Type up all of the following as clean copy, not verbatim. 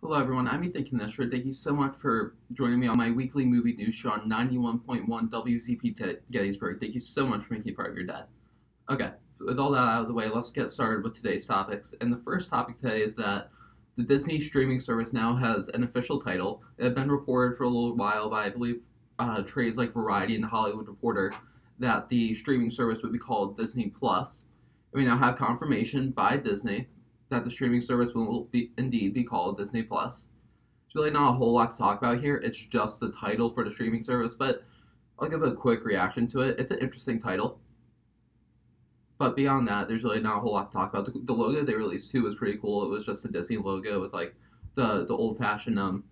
Hello everyone, I'm Ethan Cannistra. Thank you so much for joining me on my weekly movie news show on 91.1 WZP Gettysburg. Thank you so much for making it part of your day. Okay, with all that out of the way, let's get started with today's topics. And the first topic today is that the Disney streaming service now has an official title. It had been reported for a little while by, I believe, trades like Variety and The Hollywood Reporter that the streaming service would be called Disney Plus. And we now have confirmation by Disney that the streaming service will indeed be called Disney Plus. It's really not a whole lot to talk about here. It's just the title for the streaming service, but I'll give a quick reaction to it. It's an interesting title. But beyond that, there's really not a whole lot to talk about. The logo they released too was pretty cool. It was just a Disney logo with like the old fashioned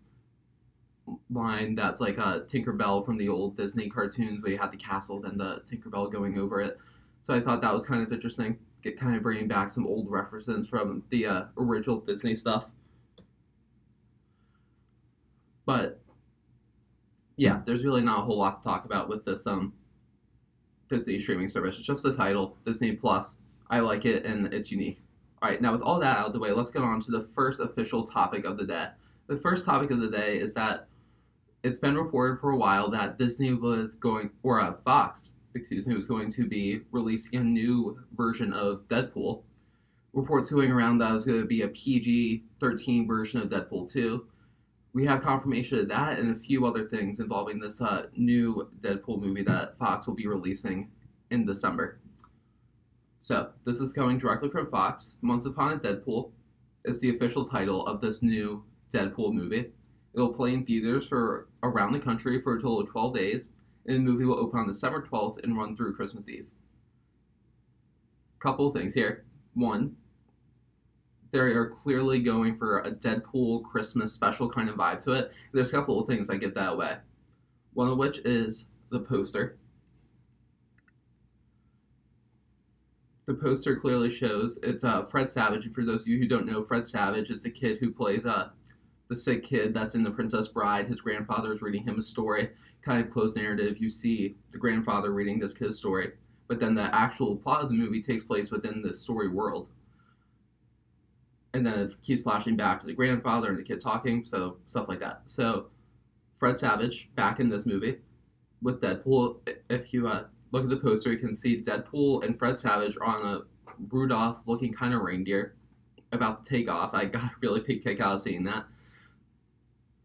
line that's like a Tinkerbell from the old Disney cartoons where you had the castle, then the Tinkerbell going over it. So I thought that was kind of interesting. Kind of bringing back some old references from the original Disney stuff. But yeah, there's really not a whole lot to talk about with this Disney streaming service. It's just the title, Disney Plus. I like it and it's unique. Alright, now with all that out of the way, let's get on to the first official topic of the day. The first topic of the day is that it's been reported for a while that Disney was going, or Fox, was going to be releasing a new version of Deadpool. Reports going around that it was going to be a PG-13 version of Deadpool 2. We have confirmation of that and a few other things involving this new Deadpool movie that Fox will be releasing in December. So, this is coming directly from Fox. Once Upon a Deadpool is the official title of this new Deadpool movie. It'll play in theaters for around the country for a total of 12 days, and the movie will open on December 12th and run through Christmas Eve. Couple of things here. One, they are clearly going for a Deadpool Christmas special kind of vibe to it. There's a couple of things that give that away. One of which is the poster. The poster clearly shows it's Fred Savage, and for those of you who don't know, Fred Savage is the kid who plays the sick kid that's in The Princess Bride. His grandfather is reading him a story. Kind of closed narrative. You see the grandfather reading this kid's story, but then the actual plot of the movie takes place within the story world. And then it keeps flashing back to the grandfather and the kid talking, so stuff like that. So, Fred Savage, back in this movie, with Deadpool. If you look at the poster, you can see Deadpool and Fred Savage are on a Rudolph-looking kind of reindeer about to take off. I got a really big kick out of seeing that.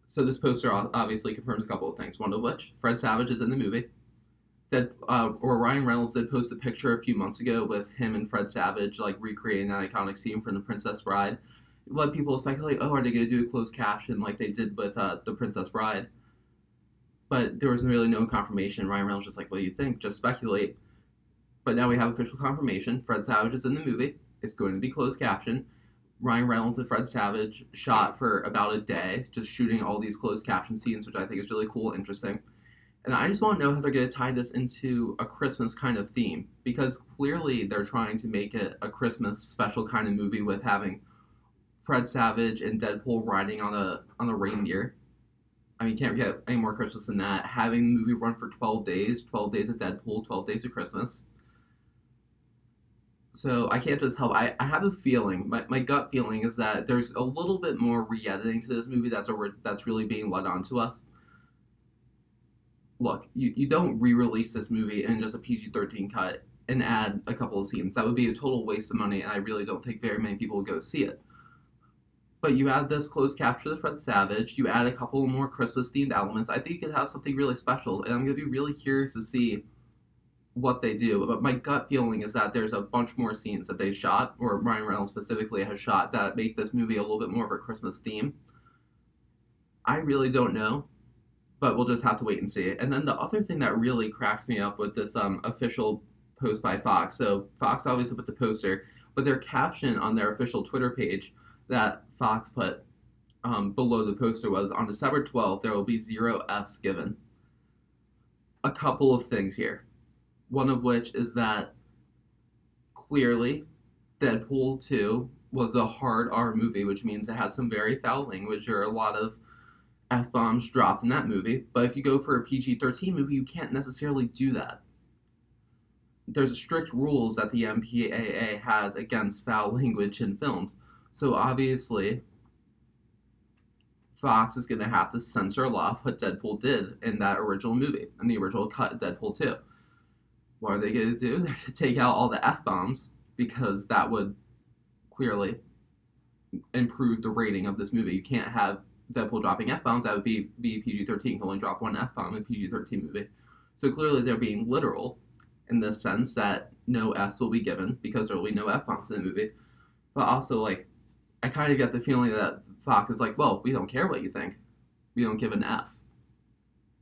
So this poster obviously confirms a couple of things, one of which, Fred Savage is in the movie. Ryan Reynolds did post a picture a few months ago with him and Fred Savage, like, recreating that iconic scene from The Princess Bride. It led people to speculate, are they going to do a closed caption like they did with The Princess Bride? But there was really no confirmation. Ryan Reynolds was just like, what do you think? Just speculate. But now we have official confirmation. Fred Savage is in the movie. It's going to be closed caption. Ryan Reynolds and Fred Savage shot for about a day, just shooting all these closed caption scenes, which I think is really cool and interesting. And I just want to know how they're going to tie this into a Christmas kind of theme, because clearly they're trying to make it a Christmas special kind of movie with having Fred Savage and Deadpool riding on a reindeer. I mean, you can't get any more Christmas than that. Having the movie run for 12 days of Deadpool, 12 days of Christmas. So I can't just help. I have a feeling, my gut feeling is that there's a little bit more re-editing to this movie that's really being led on to us. Look, you don't re-release this movie in just a PG-13 cut and add a couple of scenes. That would be a total waste of money, and I really don't think very many people would go see it. But you add this closed caption to Fred Savage, you add a couple more Christmas-themed elements, I think you could have something really special, and I'm going to be really curious to see what they do. But my gut feeling is that there's a bunch more scenes that they've shot, or Ryan Reynolds specifically has shot, that make this movie a little bit more of a Christmas theme. I really don't know, but we'll just have to wait and see. And then the other thing that really cracks me up with this official post by Fox, so Fox obviously put the poster, but their caption on their official Twitter page that Fox put below the poster was, on December 12th, there will be 0 Fs given. A couple of things here. One of which is that clearly Deadpool 2 was a hard R movie, which means it had some very foul language. There are a lot of F-bombs dropped in that movie. But if you go for a PG-13 movie, you can't necessarily do that. There's strict rules that the MPAA has against foul language in films. So obviously, Fox is going to have to censor a lot of what Deadpool did in that original movie, in the original cut of Deadpool 2. What are they going to do? They're going to take out all the F-bombs, because that would clearly improve the rating of this movie. You can't have Deadpool dropping F-bombs. That would be PG-13. You can only drop one F-bomb in a PG-13 movie. So clearly they're being literal in the sense that no Fs will be given, because there will be no F-bombs in the movie. But also, like, I kind of get the feeling that Fox is like, well, we don't care what you think. We don't give an F.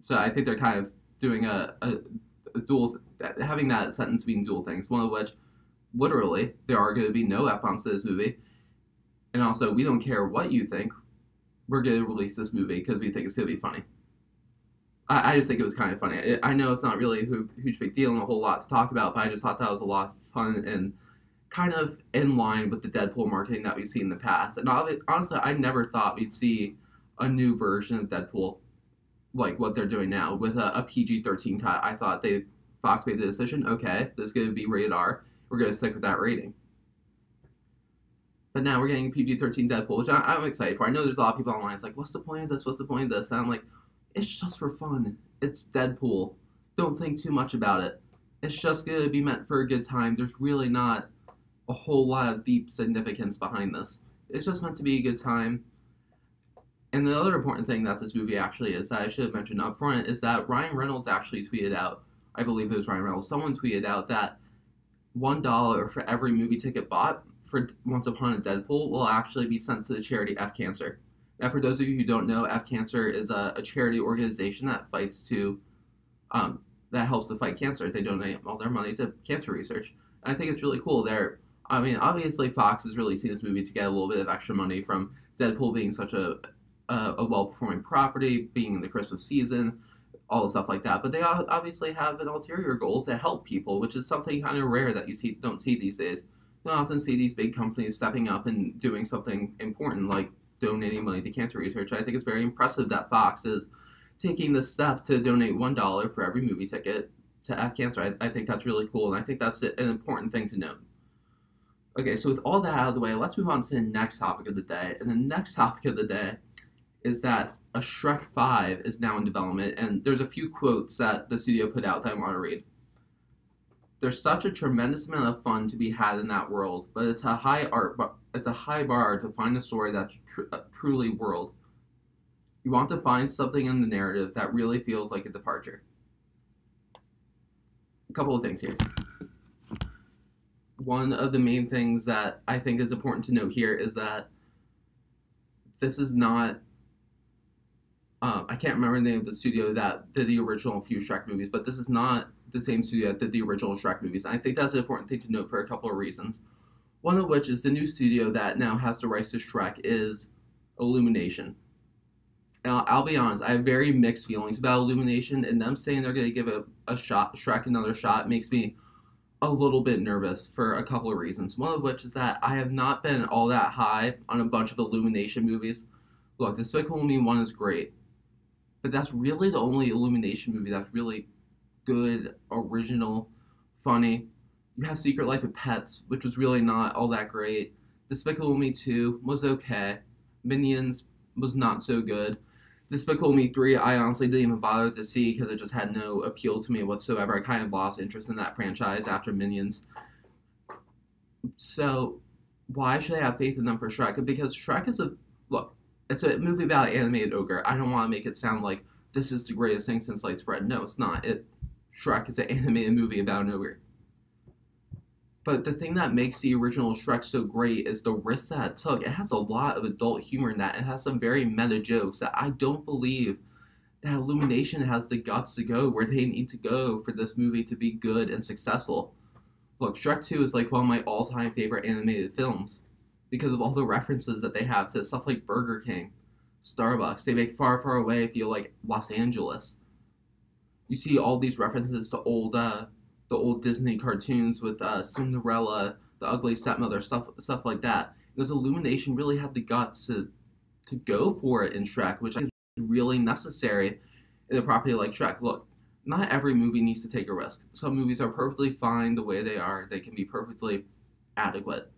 So I think they're kind of doing a dual, having that sentence being dual things. One of which, literally, there are going to be no F-bombs in this movie. And also, we don't care what you think. We're going to release this movie because we think it's going to be funny. I just think it was kind of funny. I know it's not really a huge big deal and a whole lot to talk about, but I just thought that was a lot of fun and kind of in line with the Deadpool marketing that we've seen in the past. And honestly, I never thought we'd see a new version of Deadpool like what they're doing now with a PG-13 cut. I thought Fox made the decision, okay, this is going to be rated R. We're going to stick with that rating. But now we're getting a PG-13 Deadpool, which I'm excited for. I know there's a lot of people online. It's like, what's the point of this? What's the point of this? And I'm like, it's just for fun. It's Deadpool. Don't think too much about it. It's just going to be meant for a good time. There's really not a whole lot of deep significance behind this. It's just meant to be a good time. And the other important thing that this movie actually is, that I should have mentioned up front, is that Ryan Reynolds actually tweeted out, I believe it was Ryan Reynolds, someone tweeted out that $1 for every movie ticket bought for Once Upon a Deadpool will actually be sent to the charity F Cancer. Now, for those of you who don't know, F Cancer is a charity organization that fights to, that helps to fight cancer. They donate all their money to cancer research. And I think it's really cool. I mean, obviously Fox is releasing this movie to get a little bit of extra money from Deadpool being such a well-performing property, being in the Christmas season, all the stuff like that. But they obviously have an ulterior goal to help people, which is something kind of rare that you don't see these days. You don't often see these big companies stepping up and doing something important like donating money to cancer research. I think it's very impressive that Fox is taking the step to donate $1 for every movie ticket to F Cancer. I think that's really cool, and I think that's an important thing to note. Okay, so with all that out of the way, let's move on to the next topic of the day. And the next topic of the day is that a Shrek 5 is now in development, and there's a few quotes that the studio put out that I want to read. There's such a tremendous amount of fun to be had in that world, but it's a high bar to find a story that's truly world. You want to find something in the narrative that really feels like a departure. A couple of things here. One of the main things that I think is important to note here is that this is not, I can't remember the name of the studio that did the original few Shrek movies, but this is not the same studio that did the original Shrek movies. And I think that's an important thing to note for a couple of reasons. One of which is the new studio that now has the rights to Shrek is Illumination. Now, I'll be honest, I have very mixed feelings about Illumination, and them saying they're going to give Shrek another shot makes me a little bit nervous for a couple of reasons. One of which is that I have not been all that high on a bunch of Illumination movies. Look, Despicable Me 1 is great, but that's really the only Illumination movie that's really good, original, funny. You have Secret Life of Pets, which was really not all that great. Despicable Me 2 was okay. Minions was not so good. Despicable Me 3, I honestly didn't even bother to see because it just had no appeal to me whatsoever. I kind of lost interest in that franchise after Minions. So, why should I have faith in them for Shrek? Because Shrek is it's a movie about an animated ogre. I don't want to make it sound like this is the greatest thing since sliced bread. No, it's not. Shrek is an animated movie about an ogre. But the thing that makes the original Shrek so great is the risks that it took. It has a lot of adult humor in that. It has some very meta jokes that I don't believe that Illumination has the guts to go where they need to go for this movie to be good and successful. Look, Shrek 2 is like one of my all-time favorite animated films because of all the references that they have to stuff like Burger King, Starbucks. They make Far, Far Away feel like Los Angeles. You see all these references to the old Disney cartoons with Cinderella, The Ugly Stepmother, stuff like that. Because Illumination really had the guts to go for it in Shrek, which I think is really necessary in a property like Shrek. Look, not every movie needs to take a risk. Some movies are perfectly fine the way they are. They can be perfectly adequate.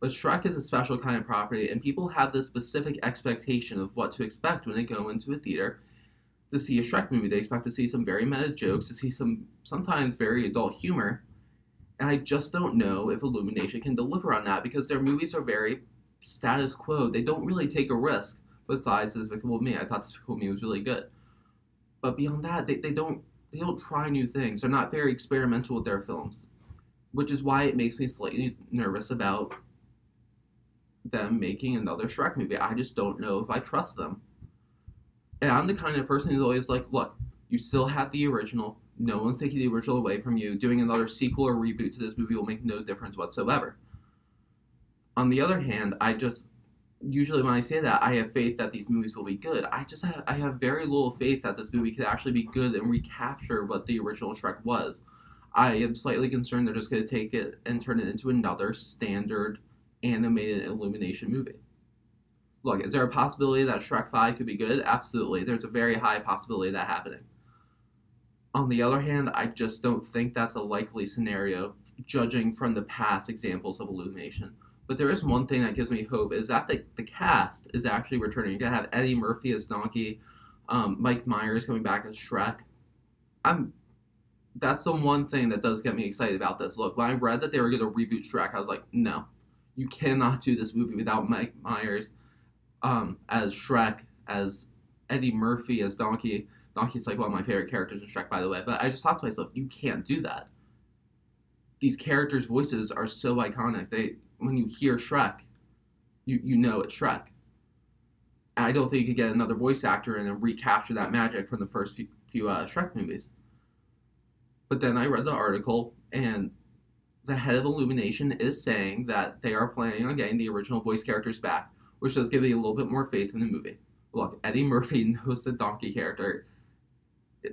But Shrek is a special kind of property, and people have this specific expectation of what to expect when they go into a theater to see a Shrek movie. They expect to see some very meta jokes, to see some sometimes very adult humor, and I just don't know if Illumination can deliver on that because their movies are very status quo. They don't really take a risk. Besides Despicable Me, I thought Despicable Me was really good, but beyond that, they don't try new things. They're not very experimental with their films, which is why it makes me slightly nervous about them making another Shrek movie. I just don't know if I trust them. And I'm the kind of person who's always like, look, you still have the original. No one's taking the original away from you. Doing another sequel or reboot to this movie will make no difference whatsoever. On the other hand, usually when I say that, I have faith that these movies will be good. I have very little faith that this movie could actually be good and recapture what the original Shrek was. I am slightly concerned they're just going to take it and turn it into another standard animated Illumination movie. Look, is there a possibility that Shrek 5 could be good? Absolutely. There's a very high possibility of that happening. On the other hand, I just don't think that's a likely scenario, judging from the past examples of Illumination. But there is one thing that gives me hope, is that the cast is actually returning. You're going to have Eddie Murphy as Donkey, Mike Myers coming back as Shrek. That's the one thing that does get me excited about this. Look, when I read that they were going to reboot Shrek, I was like, no. You cannot do this movie without Mike Myers as Shrek, as Eddie Murphy as Donkey. Donkey's like one of my favorite characters in Shrek, by the way. But I just thought to myself, you can't do that. These characters' voices are so iconic. When you hear Shrek, you know it's Shrek. And I don't think you could get another voice actor in and recapture that magic from the first few Shrek movies. But then I read the article, and the head of Illumination is saying that they are planning on getting the original voice characters back, which does give me a little bit more faith in the movie. Look, Eddie Murphy knows the Donkey character.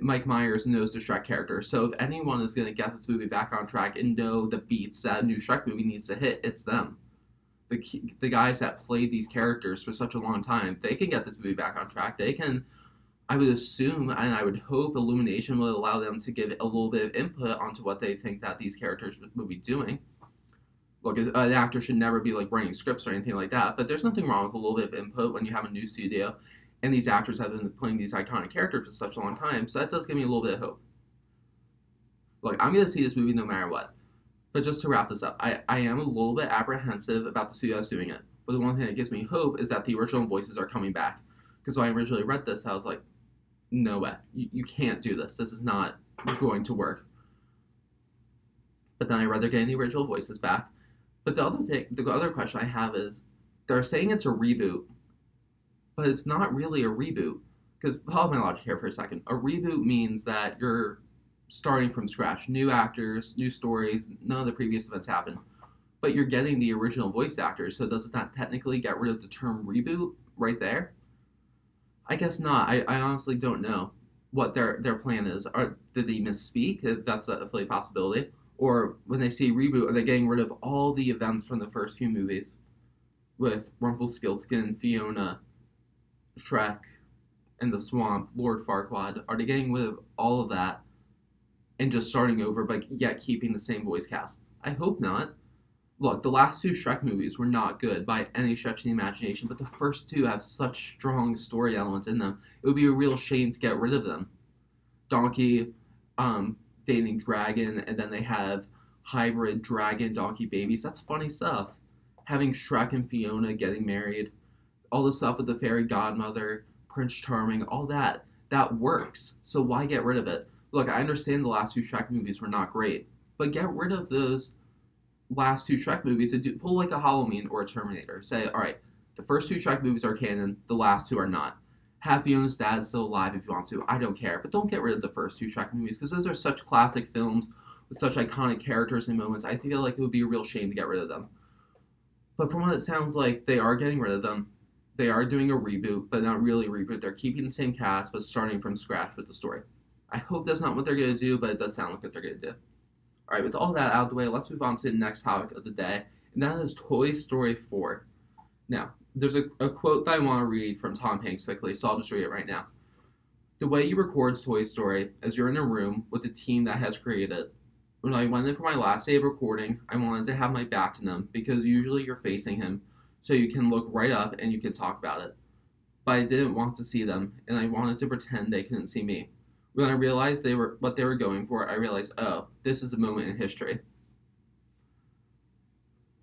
Mike Myers knows the Shrek character. So if anyone is going to get this movie back on track and know the beats that a new Shrek movie needs to hit, it's them. The guys that played these characters for such a long time, they can get this movie back on track. They can, I would assume, and I would hope Illumination will allow them to give a little bit of input onto what they think that these characters will be doing. Look, an actor should never be like writing scripts or anything like that, but there's nothing wrong with a little bit of input when you have a new studio, and these actors have been playing these iconic characters for such a long time, so that does give me a little bit of hope. Look, I'm going to see this movie no matter what. But just to wrap this up, I am a little bit apprehensive about the studio that's doing it. But the one thing that gives me hope is that the original voices are coming back. Because when I originally read this, I was like, no way. You can't do this. This is not going to work. But then I read they're getting the original voices back. But the other question I have is, they're saying it's a reboot, but it's not really a reboot. Because follow my logic here for a second. A reboot means that you're starting from scratch. New actors, new stories, none of the previous events happen. But you're getting the original voice actors, so does it not technically get rid of the term reboot right there? I guess not. I honestly don't know what their plan is. Did they misspeak? That's definitely a possibility. Or when they say reboot, are they getting rid of all the events from the first few movies? With Rumpelstiltskin, Fiona, Shrek, and the Swamp, Lord Farquaad. Are they getting rid of all of that and just starting over, but yet keeping the same voice cast? I hope not. Look, the last two Shrek movies were not good by any stretch of the imagination, but the first two have such strong story elements in them. It would be a real shame to get rid of them. Donkey dating Dragon, and then they have hybrid dragon donkey babies. That's funny stuff. Having Shrek and Fiona getting married, all the stuff with the fairy godmother, Prince Charming, all that works. So why get rid of it? Look, I understand the last two Shrek movies were not great, but get rid of those last two Shrek movies and pull like a Halloween or a Terminator. Say, all right, the first two Shrek movies are canon, the last two are not. Have Fiona's dad still alive if you want to. I don't care, but don't get rid of the first two Shrek movies because those are such classic films with such iconic characters and moments. I feel like it would be a real shame to get rid of them. But from what it sounds like, they are getting rid of them. They are doing a reboot, but not really a reboot. They're keeping the same cast, but starting from scratch with the story. I hope that's not what they're going to do, but it does sound like what they're going to do. All right, with all that out of the way, let's move on to the next topic of the day, and that is Toy Story 4. Now, there's a quote that I want to read from Tom Hanks quickly, so I'll just read it right now. The way you record Toy Story is you're in a room with the team that has created it, when I went in for my last day of recording, I wanted to have my back to them because usually you're facing him, so you can look right up and you can talk about it. But I didn't want to see them, and I wanted to pretend they couldn't see me. When I realized they were what they were going for, I realized, oh, this is a moment in history.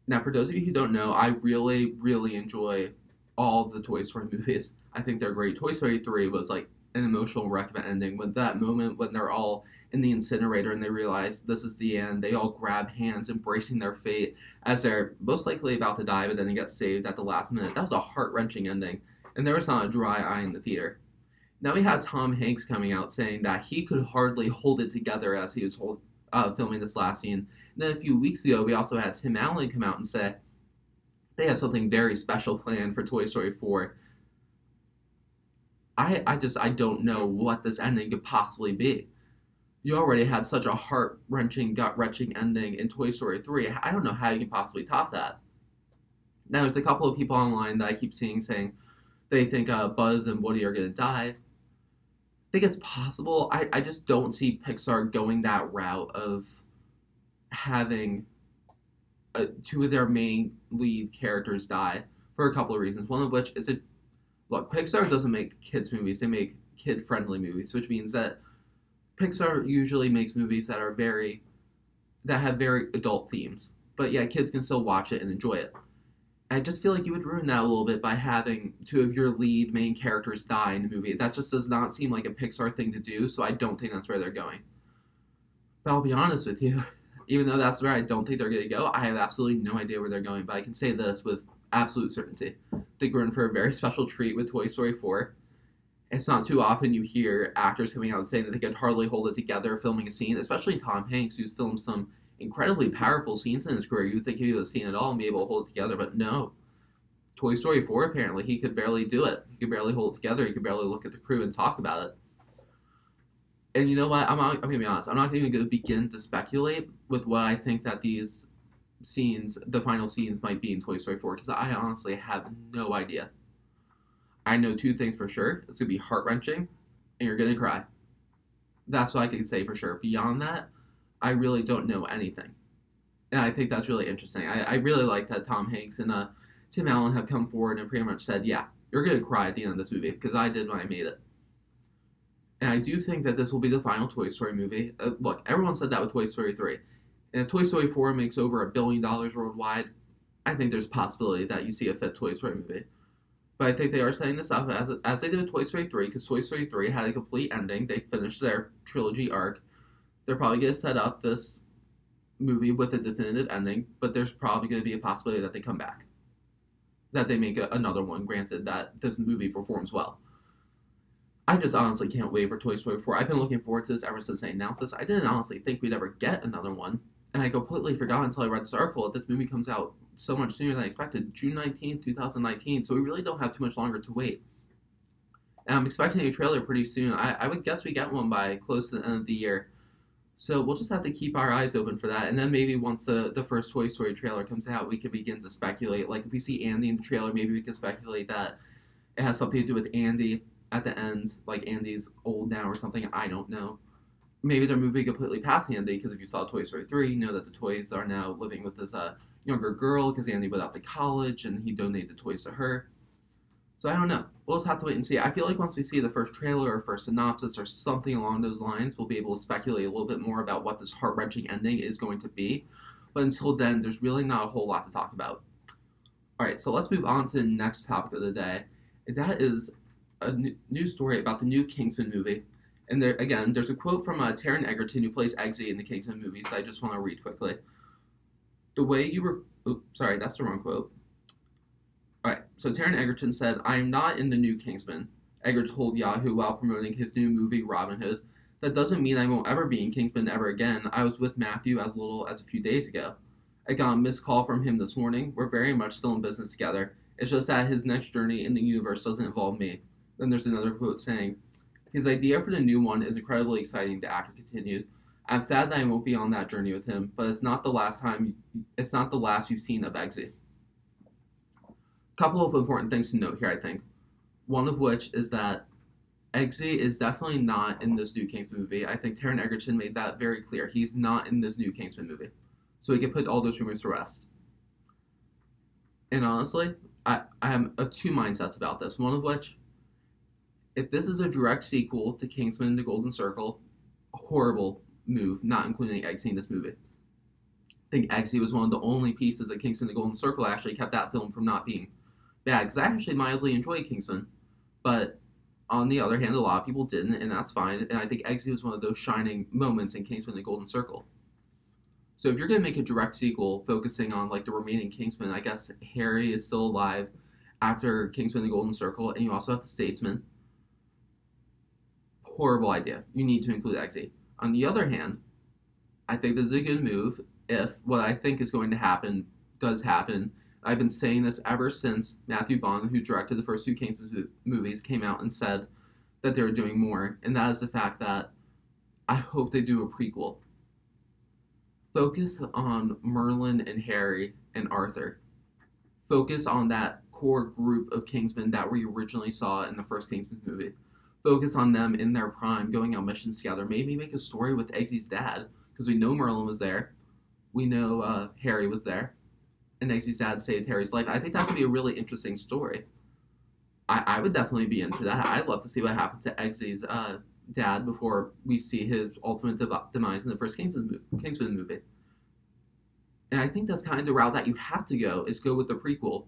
Now, for those of you who don't know, I really, really enjoy all the Toy Story movies. I think they're great. Toy Story 3 was like an emotional wreck of an ending. With that moment when they're all in the incinerator and they realize this is the end, they all grab hands, embracing their fate as they're most likely about to die, but then they get saved at the last minute. That was a heart-wrenching ending, and there was not a dry eye in the theater. Now we had Tom Hanks coming out saying that he could hardly hold it together as he was filming this last scene. And then a few weeks ago, we also had Tim Allen come out and say they have something very special planned for Toy Story 4. I don't know what this ending could possibly be. You already had such a heart-wrenching, gut-wrenching ending in Toy Story 3. I don't know how you can possibly top that. Now, there's a couple of people online that I keep seeing saying they think Buzz and Woody are going to die. I think it's possible. I just don't see Pixar going that route of having two of their main lead characters die for a couple of reasons. One of which is look, Pixar doesn't make kids movies, they make kid-friendly movies, which means that Pixar usually makes movies that have very adult themes, but yeah, kids can still watch it and enjoy it. I just feel like you would ruin that a little bit by having two of your lead main characters die in the movie. That just does not seem like a Pixar thing to do, so I don't think that's where they're going. But I'll be honest with you, even though that's where I don't think they're going to go, I have absolutely no idea where they're going, but I can say this with absolute certainty. I think we're in for a very special treat with Toy Story 4. It's not too often you hear actors coming out and saying that they could hardly hold it together filming a scene, especially Tom Hanks, who's filmed some incredibly powerful scenes in his career. You'd think he would have seen it all and be able to hold it together, but no. Toy Story 4, apparently, he could barely do it. He could barely hold it together. He could barely look at the crew and talk about it. And you know what? I'm going to be honest. I'm not even going to begin to speculate with what I think that these scenes, the final scenes, might be in Toy Story 4, because I honestly have no idea. I know two things for sure. It's going to be heart-wrenching, and you're going to cry. That's what I can say for sure. Beyond that, I really don't know anything. And I think that's really interesting. I really like that Tom Hanks and Tim Allen have come forward and pretty much said, yeah, you're going to cry at the end of this movie, because I did when I made it. And I do think that this will be the final Toy Story movie. Look, everyone said that with Toy Story 3. And if Toy Story 4 makes over $1 billion worldwide, I think there's a possibility that you see a fifth Toy Story movie. But I think they are setting this up as they did with Toy Story 3, because Toy Story 3 had a complete ending. They finished their trilogy arc. They're probably going to set up this movie with a definitive ending, but there's probably going to be a possibility that they come back. That they make another one, granted that this movie performs well. I just honestly can't wait for Toy Story 4. I've been looking forward to this ever since they announced this. I didn't honestly think we'd ever get another one. And I completely forgot until I read this article that this movie comes out so much sooner than I expected. June 19th, 2019. So we really don't have too much longer to wait. And I'm expecting a trailer pretty soon. I would guess we get one by close to the end of the year. So we'll just have to keep our eyes open for that. And then maybe once the first Toy Story trailer comes out, we can begin to speculate. Like if we see Andy in the trailer, maybe we can speculate that it has something to do with Andy at the end. Like Andy's old now or something. I don't know. Maybe they're moving completely past Andy, because if you saw Toy Story 3, you know that the toys are now living with this younger girl, because Andy went out to college and he donated the toys to her. So I don't know. We'll just have to wait and see. I feel like once we see the first trailer or first synopsis or something along those lines, we'll be able to speculate a little bit more about what this heart-wrenching ending is going to be. But until then, there's really not a whole lot to talk about. Alright, so let's move on to the next topic of the day. And that is a news story about the new Kingsman movie. And there, again, there's a quote from Taron Egerton, who plays Eggsy in the Kingsman movies, that I just want to read quickly. The way you were... Oops, sorry, that's the wrong quote. Alright, so Taron Egerton said, "I am not in the new Kingsman," Egerton told Yahoo while promoting his new movie, Robin Hood. "That doesn't mean I won't ever be in Kingsman ever again. I was with Matthew as little as a few days ago. I got a missed call from him this morning. We're very much still in business together. It's just that his next journey in the universe doesn't involve me." Then there's another quote saying, "His idea for the new one is incredibly exciting," the actor continued. "I'm sad that I won't be on that journey with him, but it's not the last you've seen of Eggsy." Couple of important things to note here, I think. One of which is that Eggsy is definitely not in this new Kingsman movie. I think Taron Egerton made that very clear. He's not in this new Kingsman movie. So he can put all those rumors to rest. And honestly, I have two mindsets about this. One of which, if this is a direct sequel to Kingsman The Golden Circle, a horrible move, not including Eggsy in this movie. I think Eggsy was one of the only pieces that Kingsman The Golden Circle actually kept that film from not being bad. Because I actually mildly enjoyed Kingsman. But on the other hand, a lot of people didn't, and that's fine. And I think Eggsy was one of those shining moments in Kingsman The Golden Circle. So if you're going to make a direct sequel focusing on like the remaining Kingsmen, I guess Harry is still alive after Kingsman The Golden Circle, and you also have the Statesman. Horrible idea. You need to include Eggsy. On the other hand, I think this is a good move if what I think is going to happen does happen. I've been saying this ever since Matthew Vaughn, who directed the first two Kingsman movies, came out and said that they were doing more, and that is the fact that I hope they do a prequel. Focus on Merlin and Harry and Arthur. Focus on that core group of Kingsmen that we originally saw in the first Kingsman movie. Focus on them in their prime, going on missions together. Maybe make a story with Eggsy's dad, because we know Merlin was there. We know Harry was there. And Eggsy's dad saved Harry's life. I think that could be a really interesting story. I would definitely be into that. I'd love to see what happened to Eggsy's dad before we see his ultimate demise in the first Kingsman movie. And I think that's kind of the route that you have to go, is go with the prequel.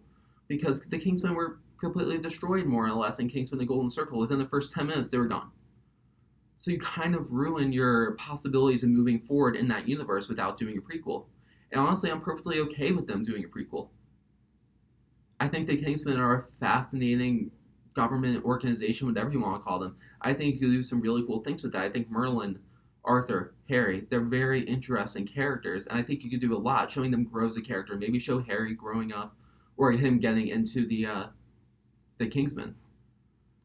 Because the Kingsmen were completely destroyed, more or less, in Kingsman The Golden Circle. Within the first 10 minutes, they were gone. So you kind of ruin your possibilities of moving forward in that universe without doing a prequel. And honestly, I'm perfectly okay with them doing a prequel. I think the Kingsmen are a fascinating government organization, whatever you want to call them. I think you'll do some really cool things with that. I think Merlin, Arthur, Harry, they're very interesting characters, and I think you could do a lot showing them grow as a character. Maybe show Harry growing up, or him getting into the Kingsmen.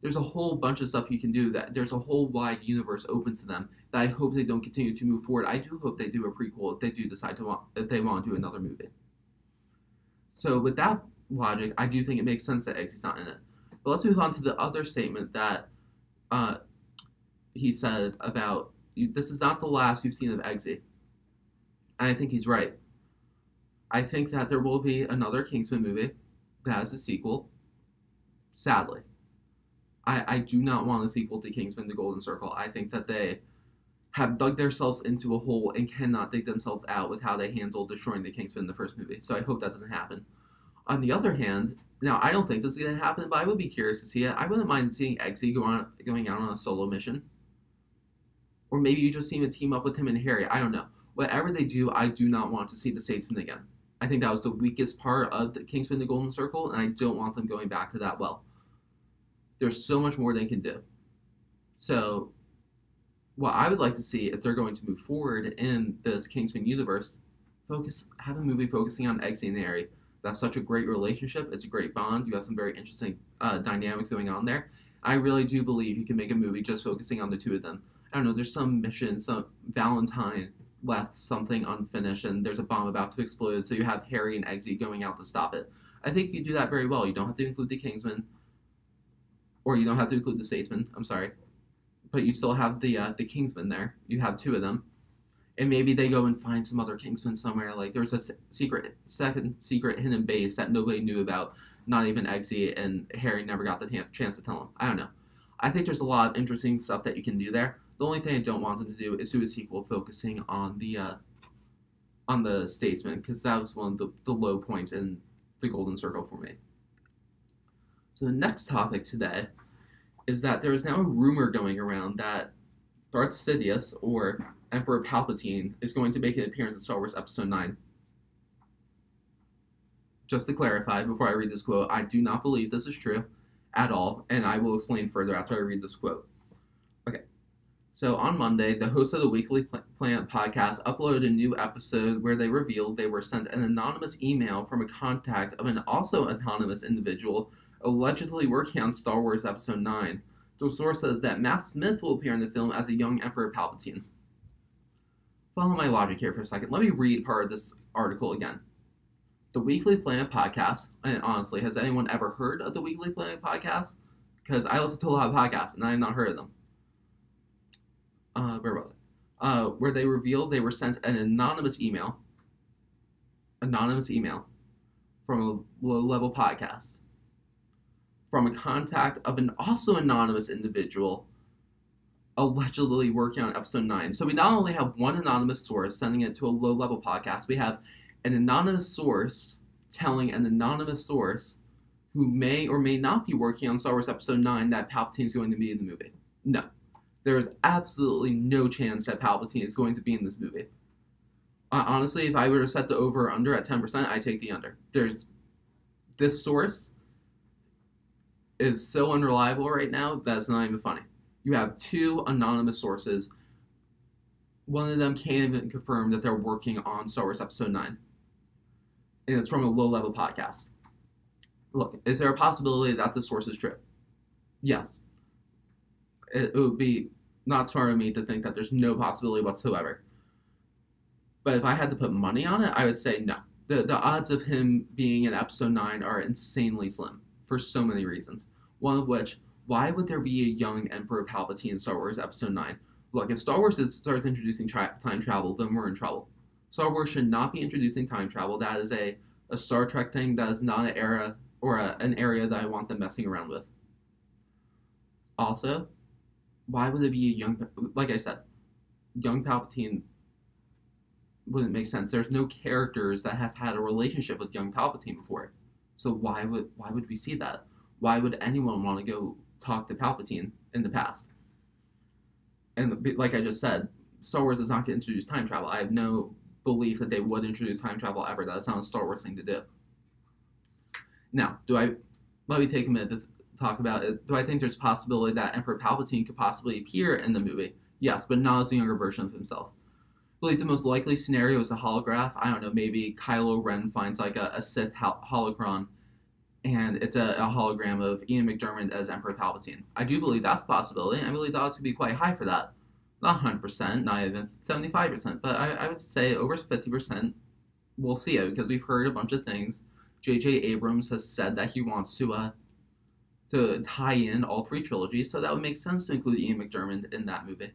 There's a whole bunch of stuff you can do. That there's a whole wide universe open to them that I hope they don't continue to move forward. I do hope they do a prequel if they do decide if they want to do another movie. So with that logic, I do think it makes sense that Eggsy's not in it. But let's move on to the other statement that he said about, this is not the last you've seen of Eggsy. And I think he's right. I think that there will be another Kingsman movie that has a sequel. Sadly. I do not want a sequel to Kingsman The Golden Circle. I think that they have dug themselves into a hole and cannot dig themselves out with how they handled destroying the Kingsmen in the first movie. So I hope that doesn't happen. On the other hand, now I don't think this is going to happen, but I would be curious to see it. I wouldn't mind seeing Eggsy going out on a solo mission. Or maybe you just see him team up with him and Harry. I don't know. Whatever they do, I do not want to see the Statesman again. I think that was the weakest part of the Kingsman The Golden Circle, and I don't want them going back to that well. There's so much more they can do. So, what I would like to see, if they're going to move forward in this Kingsman universe, have a movie focusing on Eggsy and Harry. That's such a great relationship. It's a great bond. You have some very interesting dynamics going on there. I really do believe you can make a movie just focusing on the two of them. I don't know, there's some mission, some Valentine left something unfinished, and there's a bomb about to explode, so you have Harry and Eggsy going out to stop it. I think you do that very well. You don't have to include the Kingsman, or you don't have to include the Statesman, I'm sorry. But you still have the Kingsmen there. You have two of them. And maybe they go and find some other Kingsmen somewhere. Like, there's a second secret hidden base that nobody knew about. Not even Eggsy, and Harry never got the chance to tell him. I don't know. I think there's a lot of interesting stuff that you can do there. The only thing I don't want them to do is do a sequel focusing on the Statesman, because that was one of the low points in the Golden Circle for me. So the next topic today is that there is now a rumor going around that Darth Sidious, or Emperor Palpatine, is going to make an appearance in Star Wars Episode 9. Just to clarify, before I read this quote, I do not believe this is true at all, and I will explain further after I read this quote. Okay, so on Monday, the host of the Weekly Planet podcast uploaded a new episode where they revealed they were sent an anonymous email from a contact of an also anonymous individual allegedly working on Star Wars Episode 9. The source says that Matt Smith will appear in the film as a young Emperor Palpatine. Follow my logic here for a second. Let me read part of this article again. The Weekly Planet podcast, and honestly, has anyone ever heard of the Weekly Planet podcast? because I listen to a lot of podcasts and I have not heard of them. Where was it? Where they revealed they were sent an anonymous email from a low-level podcast from a contact of an also anonymous individual allegedly working on episode 9. So we not only have one anonymous source sending it to a low-level podcast, we have an anonymous source telling an anonymous source who may or may not be working on Star Wars Episode 9 that Palpatine is going to be in the movie. No. There is absolutely no chance that Palpatine is going to be in this movie. Honestly, if I were to set the over or under at 10%, I'd take the under. This source is so unreliable right now that it's not even funny. You have two anonymous sources. One of them can't even confirm that they're working on Star Wars Episode 9. And it's from a low-level podcast. Look, is there a possibility that the source is true? Yes. It would be not smart of me to think that there's no possibility whatsoever. But if I had to put money on it, I would say no. The odds of him being in Episode 9 are insanely slim for so many reasons. One of which, why would there be a young Emperor Palpatine in Star Wars Episode 9? Look, if Star Wars starts introducing time travel, then we're in trouble. Star Wars should not be introducing time travel. That is a Star Trek thing. That is not an era or an area that I want them messing around with. Also, why would it be a young, like I said, young Palpatine wouldn't make sense. There's no characters that have had a relationship with young Palpatine before. So why would we see that? Why would anyone want to go talk to Palpatine in the past? And like I just said, Star Wars is not going to introduce time travel. I have no belief that they would introduce time travel ever. That's not a Star Wars thing to do. Now, let me take a minute to talk about it. Do I think there's a possibility that Emperor Palpatine could possibly appear in the movie? Yes, but not as a younger version of himself. I believe the most likely scenario is a holograph. I don't know, maybe Kylo Ren finds like a Sith holocron, and it's a hologram of Ian McDiarmid as Emperor Palpatine. I do believe that's a possibility. I believe the odds could be quite high for that. Not 100%, not even 75%, but I would say over 50% we'll see it, because we've heard a bunch of things. J.J. Abrams has said that he wants to tie in all three trilogies, so that would make sense to include Ian McDiarmid in that movie.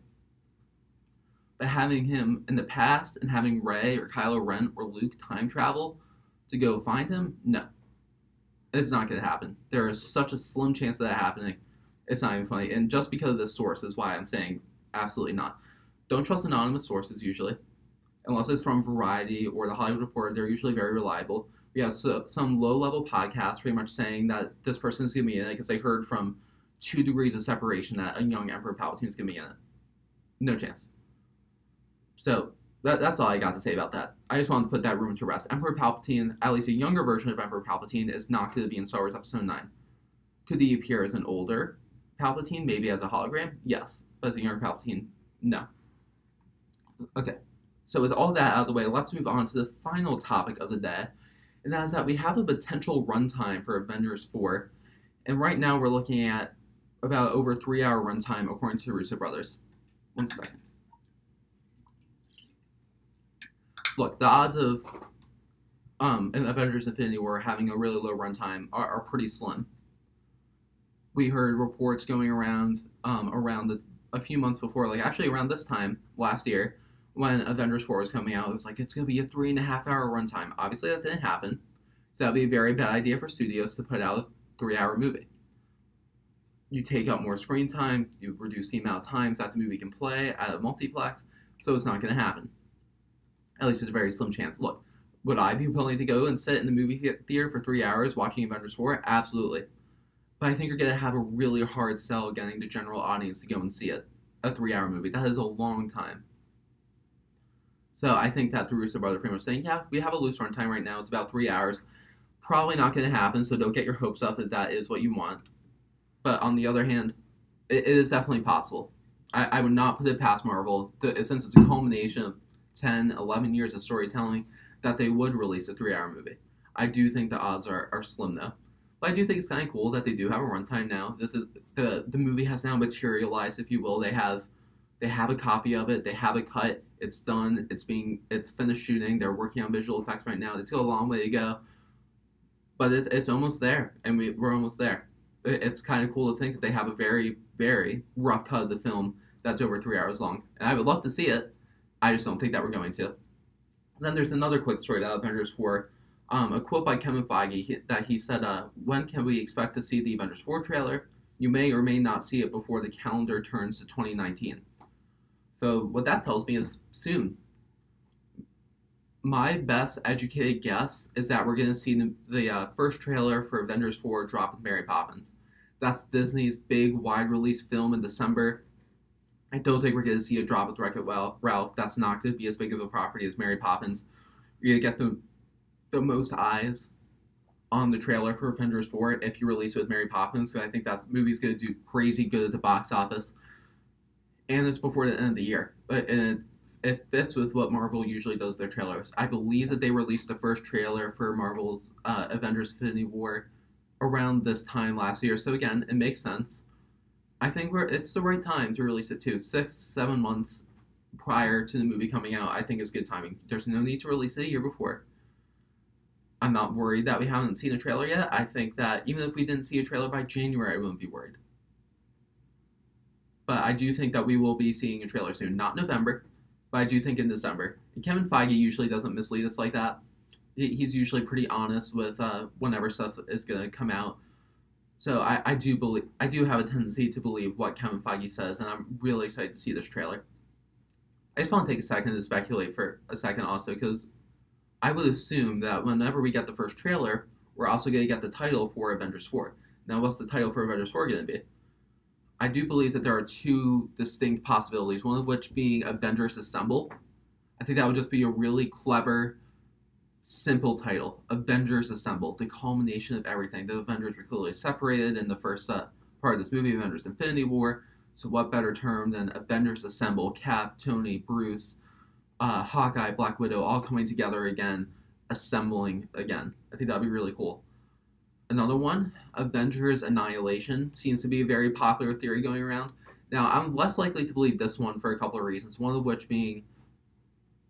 But having him in the past and having Rey or Kylo Ren or Luke time travel to go find him, no. It's not going to happen. There is such a slim chance of that happening. It's not even funny. And just because of this source is why I'm saying absolutely not. Don't trust anonymous sources usually. Unless it's from Variety or The Hollywood Reporter, they're usually very reliable. We have some low-level podcasts pretty much saying that this person is going to be in it because they heard from 2 degrees of separation that a young Emperor Palpatine is going to be in it. No chance. So that's all I got to say about that. I just wanted to put that rumor to rest. Emperor Palpatine, at least a younger version of Emperor Palpatine, is not going to be in Star Wars Episode 9. Could he appear as an older Palpatine, maybe as a hologram? Yes. But as a younger Palpatine, no. Okay. So with all that out of the way, let's move on to the final topic of the day. And that is that we have a potential runtime for Avengers 4. And right now we're looking at about over 3-hour runtime according to the Russo brothers. 1 second. Look, the odds of Avengers Infinity War having a really low runtime are pretty slim. We heard reports going around a few months before, like actually around this time last year, when Avengers 4 was coming out, it was like, it's going to be a 3.5-hour runtime. Obviously, that didn't happen. So that would be a very bad idea for studios to put out a 3-hour movie. You take up more screen time, you reduce the amount of times that the movie can play at a multiplex, so it's not going to happen. At least there's a very slim chance. Look, would I be willing to go and sit in the movie theater for 3 hours watching Avengers 4? Absolutely. But I think you're going to have a really hard sell getting the general audience to go and see it. A 3-hour movie. That is a long time. So I think that the Russo brothers are pretty much saying, yeah, we have a loose runtime right now. It's about 3 hours. Probably not going to happen, so don't get your hopes up that that is what you want. But on the other hand, it is definitely possible. I would not put it past Marvel, since it's a culmination of 10, 11 years of storytelling, that they would release a 3-hour movie. I do think the odds are slim, though. But I do think it's kind of cool that they do have a runtime now. This is the movie has now materialized, if you will. They have a copy of it. They have a cut. It's done. It's finished shooting. They're working on visual effects right now. It's got a long way to go, but it's almost there, and we're almost there. it's kind of cool to think that they have a very, very rough cut of the film that's over 3 hours long. And I would love to see it. I just don't think that we're going to. And then there's another quick story about Avengers 4. A quote by Kevin Feige that he said, when can we expect to see the Avengers 4 trailer? You may or may not see it before the calendar turns to 2019. So what that tells me is soon. My best educated guess is that we're going to see the first trailer for Avengers 4 drop with Mary Poppins. That's Disney's big wide release film in December. I don't think we're going to see a drop with Wreck-It Ralph. That's not going to be as big of a property as Mary Poppins. You're going to get the most eyes on the trailer for Avengers 4 if you release it with Mary Poppins. So I think that movie's going to do crazy good at the box office. And it's before the end of the year. And it fits with what Marvel usually does with their trailers. I believe that they released the first trailer for Marvel's Avengers Infinity War around this time last year. So again, it makes sense. I think it's the right time to release it too. 6-7 months prior to the movie coming out, I think is good timing. There's no need to release it a year before. I'm not worried that we haven't seen a trailer yet. I think that even if we didn't see a trailer by January, I wouldn't be worried. But I do think that we will be seeing a trailer soon. Not November, but I do think in December. And Kevin Feige usually doesn't mislead us like that. He's usually pretty honest with whenever stuff is going to come out. So I do have a tendency to believe what Kevin Feige says, and I'm really excited to see this trailer. I just want to take a second to speculate for a second also, because I would assume that whenever we get the first trailer, we're also going to get the title for Avengers 4. Now, what's the title for Avengers 4 going to be? I do believe that there are two distinct possibilities, one of which being Avengers Assemble. I think that would just be a really clever, simple title. Avengers Assemble, the culmination of everything. The Avengers were clearly separated in the first part of this movie, Avengers Infinity War. So what better term than Avengers Assemble? Cap, Tony, Bruce, Hawkeye, Black Widow, all coming together again, assembling again. I think that would be really cool. Another one, Avengers Annihilation, seems to be a very popular theory going around. Now, I'm less likely to believe this one for a couple of reasons, one of which being,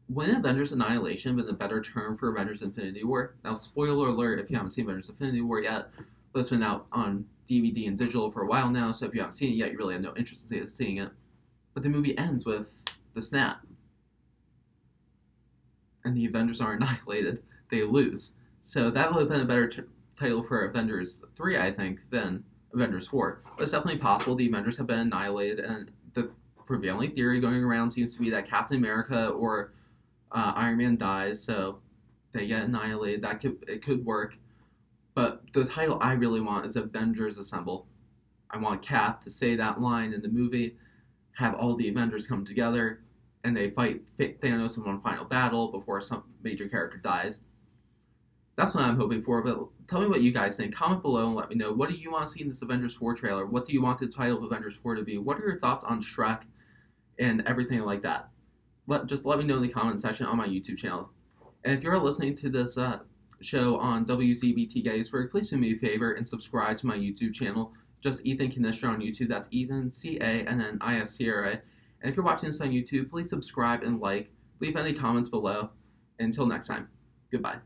wouldn't Avengers Annihilation been a better term for Avengers Infinity War? Now, spoiler alert if you haven't seen Avengers Infinity War yet, but it's been out on DVD and digital for a while now, so if you haven't seen it yet, you really have no interest in seeing it. But the movie ends with the snap. And the Avengers are annihilated. They lose. So that would have been a better title for Avengers 3, I think, than Avengers 4. But it's definitely possible the Avengers have been annihilated, and the prevailing theory going around seems to be that Captain America or Iron Man dies, so they get annihilated. It could work. But the title I really want is Avengers Assemble. I want Cap to say that line in the movie, have all the Avengers come together, and they fight Thanos in one final battle before some major character dies. That's what I'm hoping for, but tell me what you guys think. Comment below and let me know. What do you want to see in this Avengers 4 trailer? What do you want the title of Avengers 4 to be? What are your thoughts on Shrek and everything like that? Just let me know in the comment section on my YouTube channel. And if you're listening to this show on WZBT Gettysburg, please do me a favor and subscribe to my YouTube channel. Just Ethan Cannistra on YouTube. That's Ethan, C-A-N-N-I-S-T-R-A. And if you're watching this on YouTube, please subscribe and like. Leave any comments below. Until next time, goodbye.